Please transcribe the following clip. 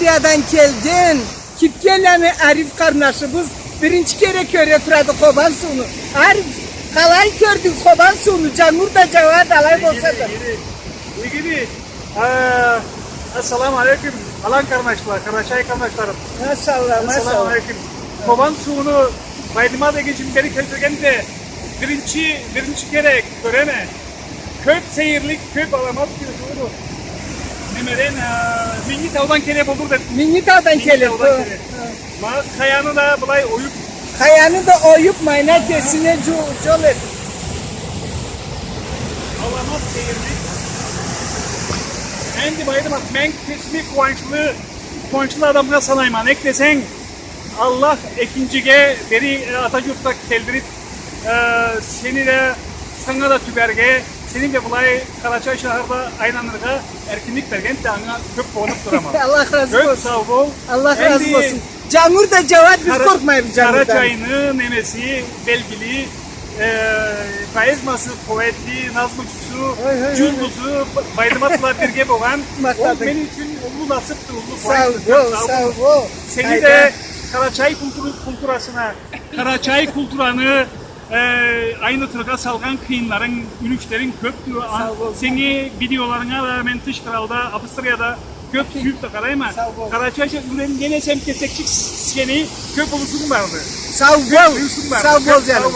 Avusturya'dan geldin. Kipkelemi Arif kardeşimiz birinci kere köre kuradı koban suyunu. Arif kalay gördük koban suyunu. Camur da cevap alay olsa da. İyi gibi. Esselamu Aleyküm. Alan kardeşler, Karaçay kardeşlerim. Maşallah Esselamu maşallah. Aleyküm. Koban suyunu baydıma da geçim beni kötügen de birinci kere görene. Köp seyirlik, köp alamaz bir suyunu. Nemeden Mingitav'dan kere bulur dedim. Mingitav'dan gelir bu. Ma kayanı da bulay oyup. Kayanı da oyup mayna kesine jol et. Alamaz seyirlik. Endi baydım at, men kesimi kuvvançlı adamına sanayman. Ek desen Allah ikincige beri Atatürk'ta keldirip seni de sana da tüberge senin de bulay Karaçay şehirde aynanırga erkinlik bergen de ana köp boğunup duramam. Allah razı Köp olsun. sağ ol. Allah razı olsun. Camur da cevap biz korkmayız Camur'dan. Karaçay'ın nemesi belgili karizması kuvvetli, nazmıcısı, cündüzü, baydımatla birge boğan o benim için ulu nasipti, ulu Sağ ol, sağ ol. Seni de Karaçay kulturasına, Karaçay kulturanı aynı tırga salgan kıyınların, ünüşlerin köptü. Seni videolarına da ben Tış Kral'da, Avusturya'da köp süyüp de karayma. Karaçay'da üren gene sem kesekçik seni köp oluşum vardı. Sağ ol, sağ ol canım.